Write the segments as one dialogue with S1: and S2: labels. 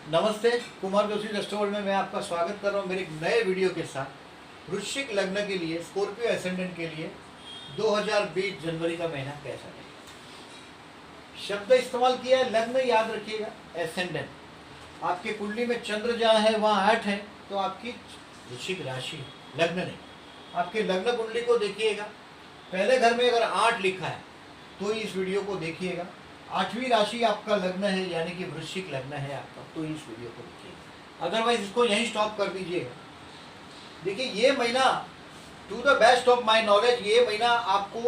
S1: नमस्ते, कुमार जोशी रेस्टोरेंट में मैं आपका स्वागत कर रहा हूँ मेरे एक नए वीडियो के साथ। वृश्चिक लग्न के लिए, स्कॉर्पियो एसेंडेंट के लिए 2020 जनवरी का महीना कैसा है। शब्द इस्तेमाल किया है लग्न, याद रखिएगा एसेंडेंट। आपके कुंडली में चंद्र जहाँ है वहाँ 8 है, तो आपकी वृश्चिक राशि, लग्न नहीं। आपके लग्न कुंडली को देखिएगा, पहले घर में अगर 8 लिखा है तो इस वीडियो को देखिएगा। 8वीं राशि आपका लग्न है, यानी कि वृश्चिक लग्न है आपका, तो इस वीडियो को देखिएगा। अदरवाइज इसको यहीं स्टॉप कर दीजिएगा। देखिए, ये महीना to the best of my knowledge, ये महीना आपको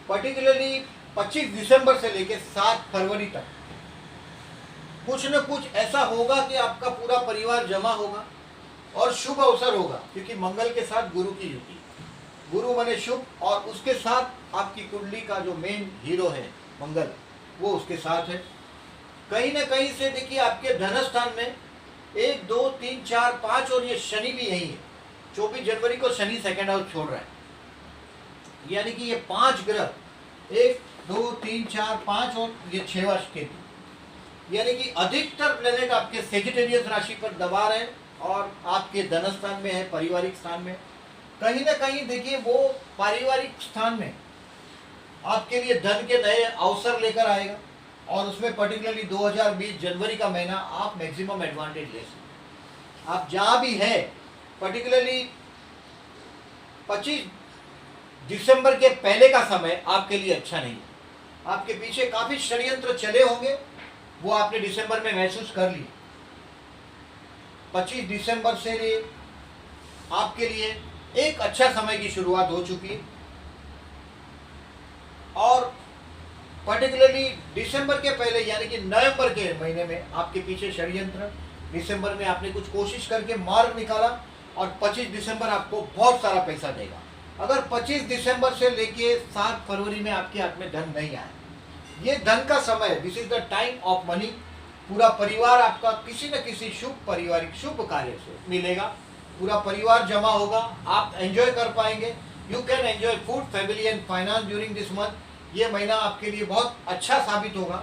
S1: पर्टिकुलरली 25 दिसंबर से लेकर 7 फरवरी तक कुछ न कुछ ऐसा होगा कि आपका पूरा परिवार जमा होगा और शुभ अवसर होगा, क्योंकि मंगल के साथ गुरु की युति, गुरु माने शुभ, और उसके साथ आपकी कुंडली का जो मेन हीरो है मंगल, वो उसके साथ है। कहीं ना कहीं से देखिए, आपके धन स्थान में 1 2 3 4 5 और ये शनि भी यही है। 24 जनवरी को शनि सेकंड हाउस छोड़ रहा है, यानी कि ये 5 ग्रह 1 2 3 4 5 और ये 6वां केतु, यानी कि अधिकतर प्लेनेट आपके सेजिटेरियस राशि पर दबा रहे हैं और आपके धन स्थान में है, पारिवारिक स्थान में। कहीं ना कहीं देखिए, वो पारिवारिक स्थान में आपके लिए धन के नए अवसर लेकर आएगा, और उसमें पर्टिकुलरली 2020 जनवरी का महीना आप मैक्सिमम एडवांटेज ले सकते। आप जहाँ भी है, पर्टिकुलरली 25 दिसंबर के पहले का समय आपके लिए अच्छा नहीं है। आपके पीछे काफ़ी षड्यंत्र चले होंगे, वो आपने दिसंबर में महसूस कर लिए। 25 दिसंबर से आपके लिए एक अच्छा समय की शुरुआत हो चुकी है, और पर्टिकुलरली दिसंबर के पहले यानी कि नवंबर के महीने में आपके पीछे षड्यंत्र, दिसंबर में आपने कुछ कोशिश करके मार्ग निकाला, और 25 दिसंबर आपको बहुत सारा पैसा देगा। अगर 25 दिसंबर से लेके 7 फरवरी में आपके हाथ में धन नहीं आए, ये धन का समय, this is the time of money. पूरा परिवार आपका किसी न किसी शुभ पारिवारिक शुभ कार्य से मिलेगा, पूरा परिवार जमा होगा, आप एंजॉय कर पाएंगे। You can enjoy food, family and finance during this month. ये महीना आपके लिए बहुत अच्छा साबित होगा।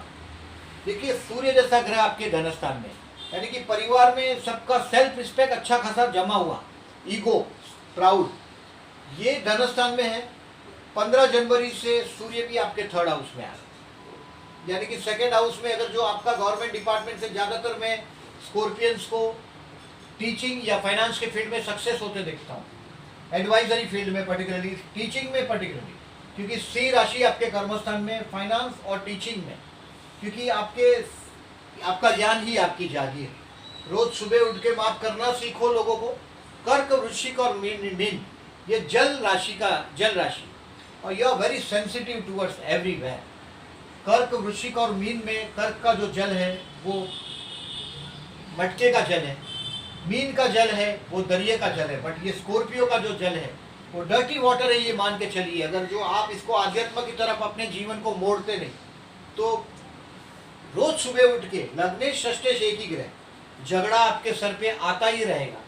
S1: देखिए, सूर्य जैसा ग्रह आपके धन स्थान में, यानी कि परिवार में सबका सेल्फ रिस्पेक्ट अच्छा खासा जमा हुआ, ईगो, प्राउड, ये धन स्थान में है। 15 जनवरी से सूर्य भी आपके 3rd हाउस में आ रहा है, यानी कि 2nd हाउस में। अगर जो आपका गवर्नमेंट डिपार्टमेंट से, ज़्यादातर मैं स्कॉर्पियंस को टीचिंग या फाइनेंस के फील्ड में सक्सेस होते देखता हूँ, एडवाइजरी फील्ड में, पर्टिकुलरली टीचिंग में, पर्टिकुलरली क्योंकि सी राशि आपके कर्मस्थान में, फाइनेंस और टीचिंग में, क्योंकि आपका ज्ञान ही आपकी जागीर। रोज सुबह उठ के माफ करना सीखो लोगों को। कर्क, वृश्चिक और मीन, ये जल राशि, और you are very sensitive towards everywhere. कर्क, वृश्चिक और मीन में कर्क का जो जल है वो मटके का जल है, मीन का जल है वो दरिया का जल है, बट ये स्कॉर्पियो का जो जल है वो डर्टी वाटर है, ये मान के चलिए। अगर जो आप इसको आध्यात्म की तरफ अपने जीवन को मोड़ते नहीं, तो रोज सुबह उठ के लग्नेश षष्ठेश एक ही ग्रह, झगड़ा आपके सर पे आता ही रहेगा।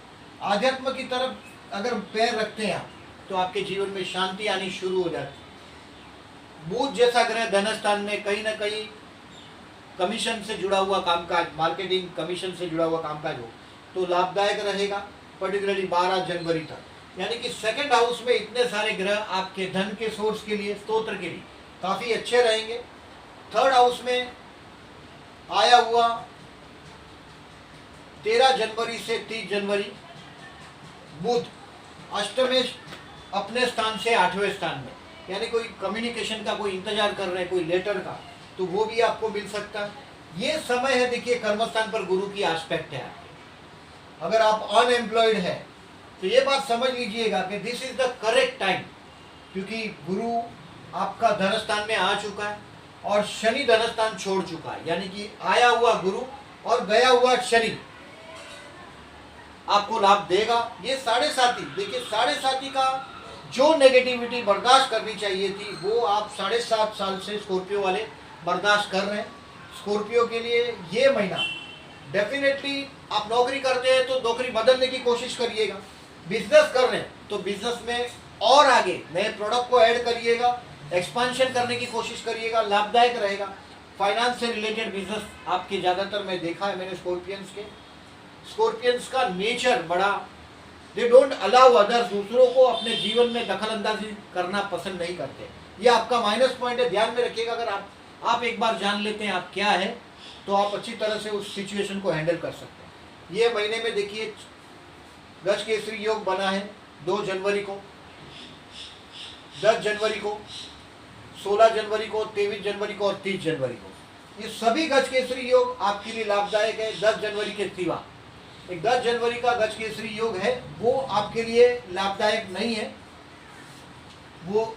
S1: आध्यात्म की तरफ अगर पैर रखते हैं आप, तो आपके जीवन में शांति आनी शुरू हो जाती है। बुध जैसा ग्रह धन स्थान में, कहीं ना कहीं कमीशन से जुड़ा हुआ कामकाज, मार्केटिंग कमीशन से जुड़ा हुआ कामकाज हो तो लाभदायक रहेगा, पर्टिकुलरली 12 जनवरी तक। यानी कि 2nd हाउस में इतने सारे ग्रह आपके धन के सोर्स के लिए, स्तोत्र के लिए काफ़ी अच्छे रहेंगे। 3rd हाउस में आया हुआ 13 जनवरी से 30 जनवरी बुध अष्टमेश अपने स्थान से 8वें स्थान में, यानी कोई कम्युनिकेशन का कोई इंतजार कर रहे हैं, कोई लेटर का, तो वो भी आपको मिल सकता है। ये समय है, देखिए कर्मस्थान पर गुरु की एस्पेक्ट है आपके। अगर आप अनएम्प्लॉयड है तो ये बात समझ लीजिएगा कि this is the correct time, क्योंकि गुरु आपका धन स्थान में आ चुका है और शनि धन स्थान छोड़ चुका है, यानी कि आया हुआ गुरु और गया हुआ शनि आपको लाभ देगा। ये 7.5, देखिए 7.5 का जो नेगेटिविटी बर्दाश्त करनी चाहिए थी, वो आप 7.5 साल से स्कॉर्पियो वाले बर्दाश्त कर रहे हैं। स्कॉर्पियो के लिए ये महीना डेफिनेटली, आप नौकरी करते हैं तो नौकरी बदलने की कोशिश करिएगा, बिजनेस कर रहे हैं तो बिजनेस में और आगे नए प्रोडक्ट को ऐड करिएगा, एक्सपांशन करने की कोशिश करिएगा, लाभदायक रहेगा। फाइनेंस से रिलेटेड बिजनेस आपके ज़्यादातर मैं देखा है मैंने स्कॉर्पियंस के। स्कॉर्पियंस का नेचर बड़ा, दे डोंट अलाउ अदर्स, दूसरों को अपने जीवन में दखल अंदाजी करना पसंद नहीं करते। ये आपका माइनस पॉइंट है, ध्यान में रखिएगा। अगर आप एक बार जान लेते हैं आप क्या है, तो आप अच्छी तरह से उस सिचुएशन को हैंडल कर सकते हैं। ये महीने में देखिए गज केसरी योग बना है 2 जनवरी को, 10 जनवरी को, 16 जनवरी को, 23 जनवरी को और 30 जनवरी को। ये सभी गज केसरी योग आपके लिए लाभदायक है। 10 जनवरी के सिवा एक 10 जनवरी का गज केसरी योग है, वो आपके लिए लाभदायक नहीं है। वो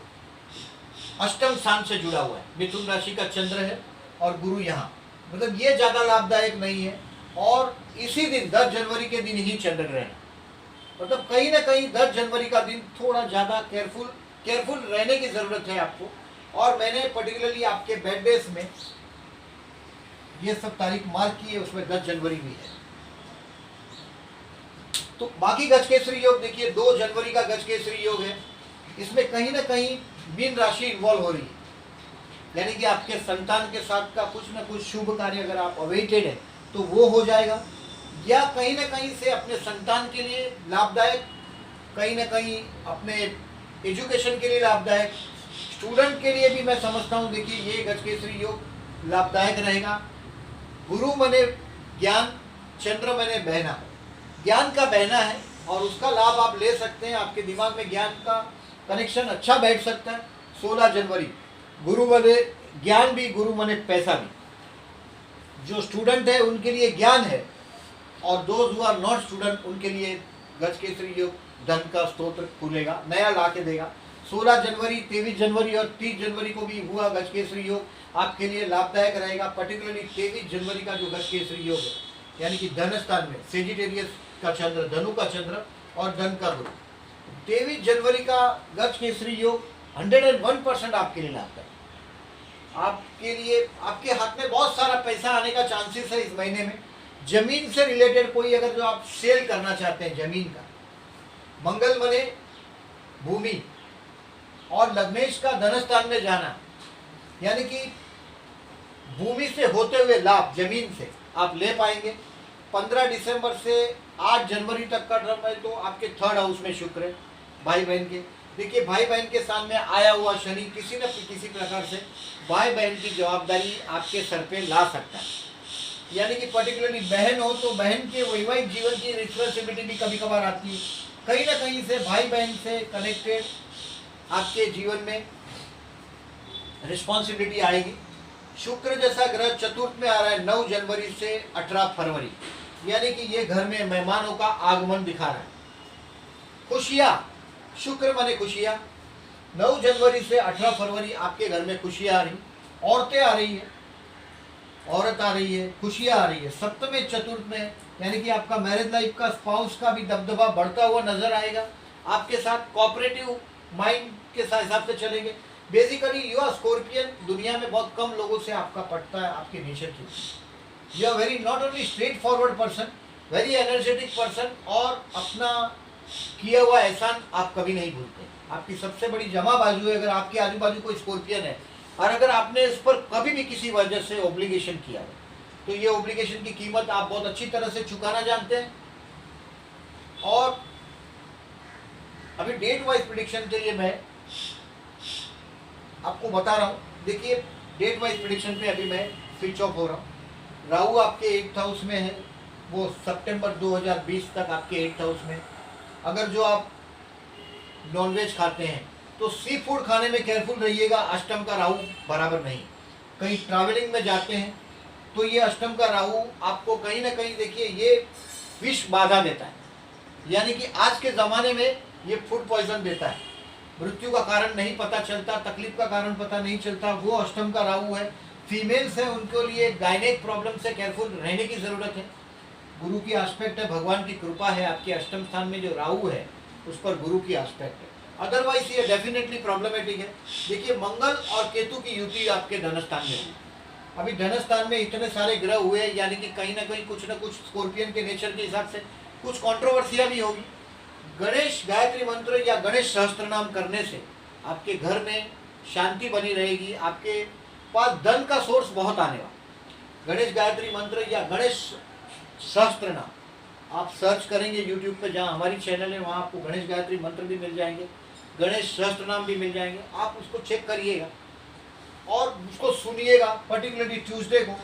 S1: अष्टम स्थान से जुड़ा हुआ है, मिथुन राशि का चंद्र है और गुरु यहाँ, मतलब ये ज्यादा लाभदायक नहीं है। और इसी दिन 10 जनवरी के दिन ही चंद्र ग्रहण, मतलब कहीं ना कहीं 10 जनवरी का दिन थोड़ा ज्यादा केयरफुल रहने की जरूरत है आपको। और मैंने पर्टिकुलरली आपके बेड डेज में ये सब तारीख मार्क की है, उसमें 10 जनवरी भी है। तो बाकी गज केसरी योग देखिए 2 जनवरी का गज केसरी योग है, इसमें कहीं ना कहीं मीन राशि इन्वॉल्व हो रही है, यानी कि आपके संतान के साथ का कुछ ना कुछ शुभ कार्य अगर आप अवेटेड है तो वो हो जाएगा, या कहीं ना कहीं से अपने संतान के लिए लाभदायक, कहीं ना कहीं अपने एजुकेशन के लिए लाभदायक, स्टूडेंट के लिए भी मैं समझता हूँ। देखिए ये गज केसरी योग लाभदायक रहेगा। गुरु मने ज्ञान, चंद्र मने बहना, ज्ञान का बहना है और उसका लाभ आप ले सकते हैं। आपके दिमाग में ज्ञान का कनेक्शन अच्छा बैठ सकता है। 16 जनवरी गुरु मने ज्ञान भी, गुरु मने पैसा भी। जो स्टूडेंट है उनके लिए ज्ञान है, और those who are not student उनके लिए गज केसरी योग धन का स्रोत खुलेगा, नया ला के देगा। 16 जनवरी, 23 जनवरी और 30 जनवरी को भी हुआ गज केसरी योग आपके लिए लाभदायक रहेगा। पर्टिकुलरली 23 जनवरी का जो गज केसरी योग है, यानी कि धन स्थान में सेजिटेरियस का चंद्र, धनु का चंद्र और धन का गुरु, 23 जनवरी का गज केसरी योग 101% आपके लिए लाभदायक। आपके लिए, आपके हाथ में बहुत सारा पैसा आने का चांसेस है इस महीने में। जमीन से रिलेटेड कोई अगर जो आप सेल करना चाहते हैं जमीन का, मंगल मने भूमि और लग्नेश का धन स्थान में जाना, यानी कि भूमि से होते हुए लाभ जमीन से आप ले पाएंगे। 15 दिसंबर से 8 जनवरी तक का क्रम है, तो आपके 3rd हाउस में शुक्र है भाई बहन के। देखिए भाई बहन के सामने आया हुआ शनि किसी न किसी प्रकार से भाई बहन की जवाबदारी आपके सर पे ला सकता है, यानी कि पर्टिकुलरली बहन हो तो बहन के वैवाहिक जीवन की रिस्पॉन्सिबिलिटी भी कभी कभार आती है। कहीं ना कहीं से भाई बहन से कनेक्टेड आपके जीवन में रिस्पॉन्सिबिलिटी आएगी। शुक्र जैसा ग्रह चतुर्थ में आ रहा है 9 जनवरी से 18 फरवरी, यानी कि ये घर में मेहमानों का आगमन दिखा रहा है। खुशियाँ, शुक्र माने खुशियाँ। 9 जनवरी से 18 फरवरी आपके घर में खुशियाँ आ रही, औरतें आ रही है, औरत आ रही है, खुशियाँ आ रही है। सप्तम चतुर्थ में, यानी कि आपका मैरिज लाइफ का स्पाउस का भी दबदबा बढ़ता हुआ नजर आएगा। आपके साथ कोऑपरेटिव माइंड के हिसाब से चलेंगे। बेसिकली यू आर स्कॉर्पियन, दुनिया में बहुत कम लोगों से आपका पटता है आपके नेचर की। You are very not only straightforward person, very energetic person, और अपना किया हुआ एहसान आप कभी नहीं भूलते। आपकी सबसे बड़ी जमा बाजू है अगर आपके आजू बाजू कोई स्कॉर्पियन है, और अगर आपने इस पर कभी भी किसी वजह से ओब्लिगेशन किया है, तो ये ओब्लिगेशन की कीमत आप बहुत अच्छी तरह से चुकाना जानते हैं। और अभी डेट वाइज प्रेडिक्शन के लिए मैं आपको बता रहा हूँ। देखिए डेट वाइज प्रेडिक्शन पे अभी मैं स्विच ऑफ हो रहा हूँ। राहु आपके 8th हाउस में है, वो सितंबर 2020 तक आपके 8th हाउस में। अगर जो आप नॉनवेज खाते हैं तो सी फूड खाने में केयरफुल रहिएगा। अष्टम का राहु बराबर नहीं, कहीं ट्रैवलिंग में जाते हैं तो ये अष्टम का राहु आपको कहीं ना कहीं देखिए ये विष बाधा देता है, यानी कि आज के ज़माने में ये फूड पॉइजन देता है। मृत्यु का कारण नहीं पता चलता, तकलीफ का कारण पता नहीं चलता, वो अष्टम का राहु है। फीमेल्स हैं उनके लिए गायनेक प्रॉब्लम से केयरफुल रहने की ज़रूरत है। गुरु की एस्पेक्ट है, भगवान की कृपा है, आपके अष्टम स्थान में जो राहु है उस पर गुरु की एस्पेक्ट है। अदरवाइज ये डेफिनेटली प्रॉब्लमेटिक है। देखिए मंगल और केतु की युति आपके धन स्थान में हुई। अभी धन स्थान में इतने सारे ग्रह हुए, यानी कि कहीं ना कहीं कुछ ना कुछ स्कॉर्पियन के नेचर के हिसाब से कुछ कंट्रोवर्सियां भी होगी। गणेश गायत्री मंत्र या गणेश सहस्त्र नाम करने से आपके घर में शांति बनी रहेगी, आपके पास धन का सोर्स बहुत आने वाला। गणेश गायत्री मंत्र या गणेश सहस्त्र नाम आप सर्च करेंगे यूट्यूब पे, जहाँ हमारी चैनल है वहाँ आपको गणेश गायत्री मंत्र भी मिल जाएंगे, गणेश सहस्त्र नाम भी मिल जाएंगे। आप उसको चेक करिएगा और उसको सुनिएगा। पर्टिकुलरली ट्यूसडे को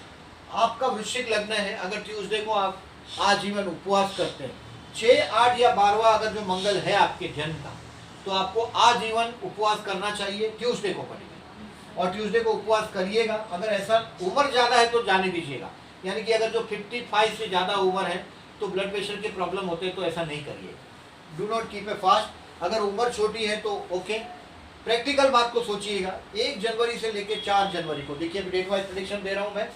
S1: आपका वृश्चिक लग्न है, अगर ट्यूसडे को आप आजीवन उपवास करते हैं, 6, 8 या 12वां अगर जो मंगल है आपके जन्म का, तो आपको आजीवन उपवास करना चाहिए ट्यूसडे को पर्टिकुलर। और ट्यूसडे को उपवास करिएगा। अगर ऐसा उम्र ज़्यादा है तो जाने दीजिएगा, यानी कि अगर जो 55 से ज़्यादा उम्र है तो ब्लड प्रेशर के प्रॉब्लम होते हैं, तो ऐसा नहीं करिएगा। Do not keep a fast. अगर उम्र छोटी है तो ओके। प्रैक्टिकल बात को सोचिएगा। 1 जनवरी से लेकर 4 जनवरी को, देखिए डेट वाइज प्रेडिक्शन दे रहा हूँ मैं,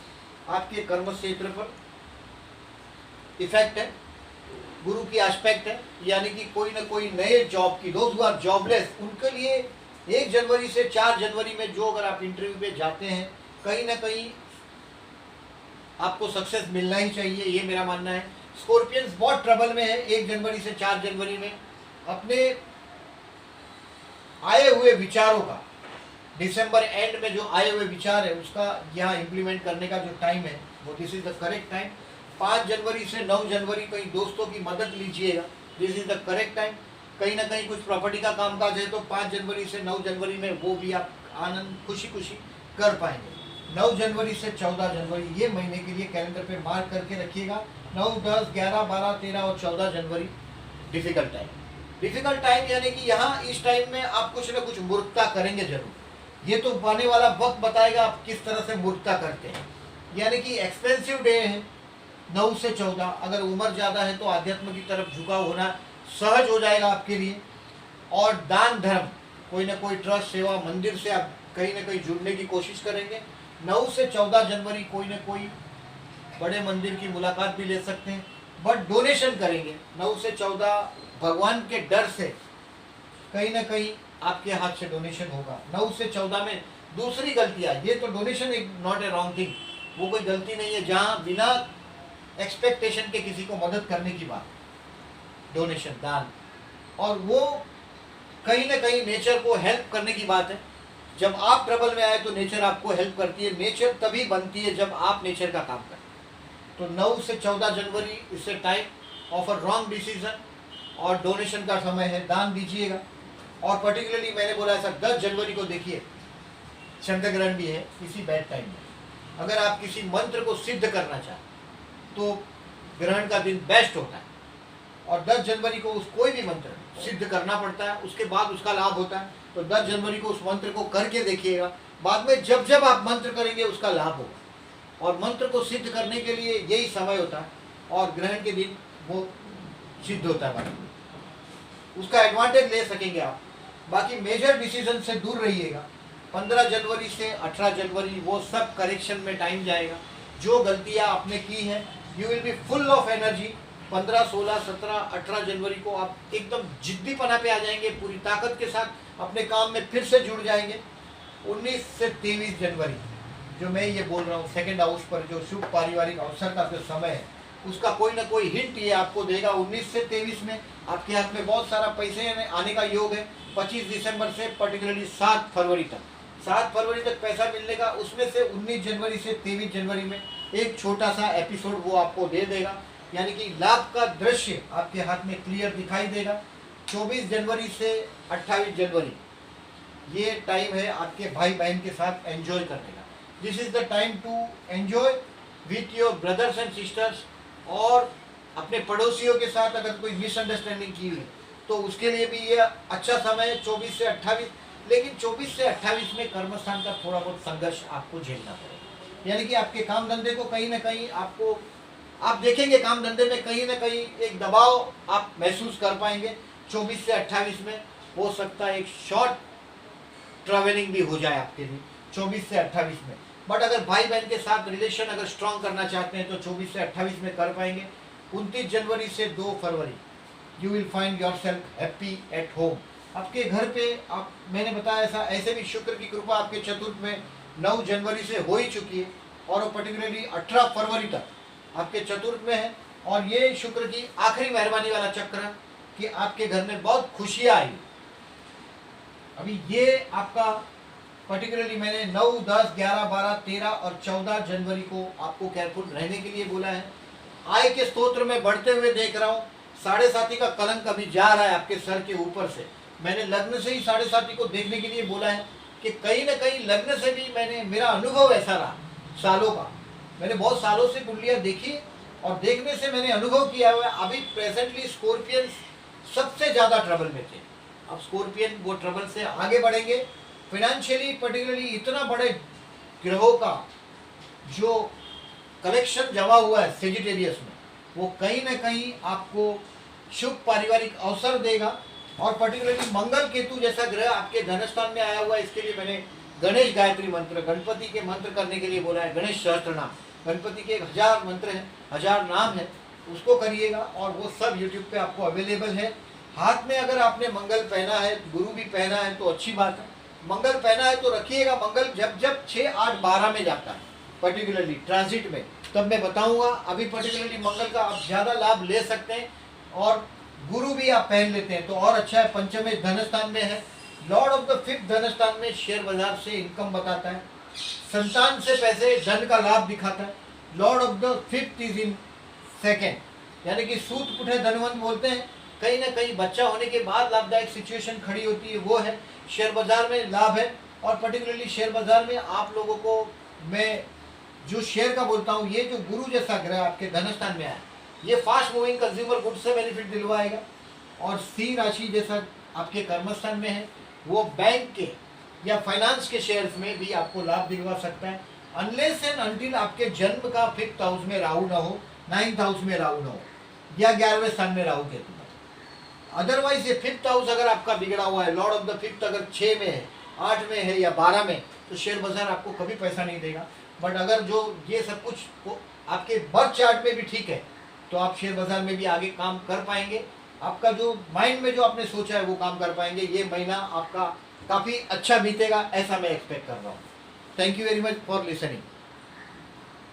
S1: आपके कर्म क्षेत्र पर इफेक्ट है, गुरु की एस्पेक्ट है, यानी कि कोई ना कोई नए जॉब की, दोस्त हु आर जॉबलेस, उनके लिए 1 जनवरी से 4 जनवरी में जो अगर आप इंटरव्यू पे जाते हैं, कहीं ना कहीं आपको सक्सेस मिलना ही चाहिए, ये मेरा मानना है। स्कॉर्पियंस बहुत ट्रबल में है 1 जनवरी से 4 जनवरी में। अपने आए हुए विचारों का, दिसंबर एंड में जो आए हुए विचार है उसका यहाँ इम्प्लीमेंट करने का जो टाइम है वो this is the correct time. 5 जनवरी से 9 जनवरी कहीं दोस्तों की मदद लीजिएगा, this is the correct time. कहीं ना कहीं कुछ प्रॉपर्टी का कामकाज है तो 5 जनवरी से 9 जनवरी में वो भी आप आनंद खुशी खुशी कर पाएंगे। 9 जनवरी से 14 जनवरी ये महीने के लिए कैलेंडर पे मार्क करके रखिएगा। 9, 10, 11, 12, 13 और 14 जनवरी डिफिकल्ट टाइम। डिफिकल्ट टाइम यानी कि यहाँ इस टाइम में आप कुछ ना कुछ मूर्खता करेंगे जरूर। ये तो आने वाला वक्त बताएगा आप किस तरह से मूर्खता करते हैं। यानी कि एक्सपेंसिव डे है 9 से 14। अगर उम्र ज़्यादा है तो आध्यात्म की तरफ झुकाव होना सहज हो जाएगा आपके लिए। और दान धर्म, कोई ना कोई ट्रस्ट, सेवा, मंदिर से आप कहीं ना कहीं जुड़ने की कोशिश करेंगे। 9 से 14 जनवरी कोई ना कोई बड़े मंदिर की मुलाकात भी ले सकते हैं, बट डोनेशन करेंगे। 9 से 14 भगवान के डर से कहीं ना कहीं आपके हाथ से डोनेशन होगा। 9 से 14 में दूसरी गलतियाँ, ये तो डोनेशन एक नॉट ए रॉन्ग थिंग, वो कोई गलती नहीं है जहाँ बिना एक्सपेक्टेशन के किसी को मदद करने की बात, डोनेशन, दान, और वो कहीं ना कहीं नेचर को हेल्प करने की बात है। जब आप ट्रबल में आए तो नेचर आपको हेल्प करती है। नेचर तभी बनती है जब आप नेचर का काम करें। तो 9 से 14 जनवरी इससे time of a wrong decision और डोनेशन का समय है, दान दीजिएगा। और पर्टिकुलरली मैंने बोला ऐसा 10 जनवरी को देखिए चंद्र ग्रहण भी है इसी बैड टाइम में। अगर आप किसी मंत्र को सिद्ध करना चाहें तो ग्रहण का दिन बेस्ट होता है। और 10 जनवरी को उस कोई भी मंत्र सिद्ध करना पड़ता है, उसके बाद उसका लाभ होता है। तो 10 जनवरी को उस मंत्र को करके देखिएगा, बाद में जब जब आप मंत्र करेंगे उसका लाभ होगा। और मंत्र को सिद्ध करने के लिए यही समय होता है और ग्रहण के दिन वो सिद्ध होता है, उसका एडवांटेज ले सकेंगे आप। बाकी मेजर डिसीजन से दूर रहिएगा। 15 जनवरी से 18 जनवरी वो सब करेक्शन में टाइम जाएगा। जो गलतियां आपने की हैं, you will be full of energy. 15, 16, 17, 18 जनवरी को आप एकदम जिद्दीपना पे आ जाएंगे, पूरी ताकत के साथ अपने काम में फिर से जुड़ जाएंगे। 19 से 23 जनवरी जो मैं ये बोल रहा हूँ, सेकेंड हाउस पर जो शुभ पारिवारिक अवसर का जो समय है उसका कोई ना कोई हिंट ये आपको देगा। 19 से 23 में आपके हाथ में बहुत सारा पैसे आने का योग है। 25 दिसंबर से पर्टिकुलरली 7 फरवरी तक, 7 फरवरी तक पैसा मिलने का। उसमें से 19 जनवरी से 23 जनवरी में एक छोटा सा एपिसोड वो आपको दे देगा, यानी कि लाभ का दृश्य आपके हाथ में क्लियर दिखाई देगा। 24 जनवरी से 28 जनवरी ये टाइम है आपके भाई बहन के साथ एंजॉय करने का। This is the time to enjoy with your brothers and sisters. और अपने पड़ोसियों के साथ अगर कोई मिसअंडरस्टैंडिंग की हुई तो उसके लिए भी ये अच्छा समय है 24 से 28। लेकिन 24 से 28 में कर्मस्थान का थोड़ा बहुत संघर्ष आपको झेलना पड़ेगा, यानी कि आपके काम धंधे को कहीं ना कहीं आपको, आप देखेंगे काम धंधे में कहीं ना कहीं एक दबाव आप महसूस कर पाएंगे। 24 से 28 में हो सकता है एक शॉर्ट ट्रैवलिंग भी हो जाए आपके लिए 24 से 28 में। बट अगर भाई बहन के साथ रिलेशन अगर स्ट्रॉन्ग करना चाहते हैं तो 24 से 28 में कर पाएंगे। 29 जनवरी से 2 फरवरी you will find yourself happy at home. आपके घर पे आप, मैंने बताया ऐसा, ऐसे भी शुक्र की कृपा आपके चतुर्थ में 9 जनवरी से हो ही चुकी है और वो पर्टिकुलरली 18 फरवरी तक आपके चतुर्थ में है। और ये शुक्र की आखिरी मेहरबानी वाला चक्र है कि आपके घर में बहुत खुशियाँ आई। अभी ये आपका पर्टिकुलरली मैंने 9, 10, 11, 12, 13 और 14 जनवरी को आपको केयरफुल रहने के लिए बोला है। आय के स्तोत्र में बढ़ते हुए देख रहा हूँ, 7.5 का कलंक अभी जा रहा है आपके सर के ऊपर से। मैंने लग्न से ही 7.5 को देखने के लिए बोला है कि कहीं ना कहीं लग्न से भी मेरा अनुभव ऐसा रहा सालों का। मैंने बहुत सालों से कुंडलियाँ देखी और देखने से मैंने अनुभव किया हुआ है। अभी प्रेजेंटली स्कॉर्पियन सबसे ज़्यादा ट्रबल में थे, अब स्कॉर्पियन वो ट्रबल से आगे बढ़ेंगे। फाइनेंशियली पर्टिकुलरली इतना बड़े ग्रहों का जो कलेक्शन जमा हुआ है सेजिटेरियस में, वो कहीं ना कहीं आपको शुभ पारिवारिक अवसर देगा। और पर्टिकुलरली मंगल केतु जैसा ग्रह आपके धनस्थान में आया हुआ है, इसके लिए मैंने गणेश गायत्री मंत्र, गणपति के मंत्र करने के लिए बोला है। गणेश सहस्त्र नाम, गणपति के 1000 मंत्र हैं, 1000 नाम है, उसको करिएगा और वो सब यूट्यूब पे आपको अवेलेबल है। हाथ में अगर आपने मंगल पहना है, गुरु भी पहना है तो अच्छी बात है। मंगल पहना है तो रखिएगा। मंगल जब जब 6, 8, 12 में जाता है पर्टिकुलरली ट्रांजिट में, तब मैं बताऊंगा। अभी पर्टिकुलरली मंगल का आप ज़्यादा लाभ ले सकते हैं और गुरु भी आप पहन लेते हैं तो और अच्छा है। पंचम धन स्थान में है, लॉर्ड ऑफ द 5th धन स्थान में शेयर बाजार से इनकम बताता है, संतान से पैसे धन का लाभ दिखाता है। Lord of the 5th is in 2nd, यानी कि सूत पुठे धनवंत बोलते हैं। कहीं ना कहीं बच्चा होने के बाद लाभदायक सिचुएशन खड़ी होती है, वो है शेयर बाजार में लाभ है। और पर्टिकुलरली शेयर बाजार में आप लोगों को मैं जो शेयर का बोलता हूँ, ये जो गुरु जैसा ग्रह आपके धनस्थान में आया, ये फास्ट मूविंग कंज्यूमर गुड्स से बेनिफिट दिलवाएगा। और सी राशि जैसा आपके कर्मस्थान में है, वो बैंक के या फाइनेंस के शेयर्स में भी आपको लाभ दिलवा सकता है, अनलेस एंड अनटिल आपके जन्म का 5th हाउस में राहु ना हो, 9th हाउस में राहु ना हो या 11वें स्थान में राहु केतु। अदरवाइज ये 5th हाउस अगर आपका बिगड़ा हुआ है, लॉर्ड ऑफ द 5th अगर 6 में है, 8 में है या 12 में, तो शेयर बाजार आपको कभी पैसा नहीं देगा। बट अगर जो ये सब कुछ आपके बर्थ चार्ट में भी ठीक है, तो आप शेयर बाजार में भी आगे काम कर पाएंगे। आपका जो माइंड में जो आपने सोचा है वो काम कर पाएंगे। ये महीना आपका काफ़ी अच्छा बीतेगा, ऐसा मैं एक्सपेक्ट कर रहा हूँ। Thank you very much for listening.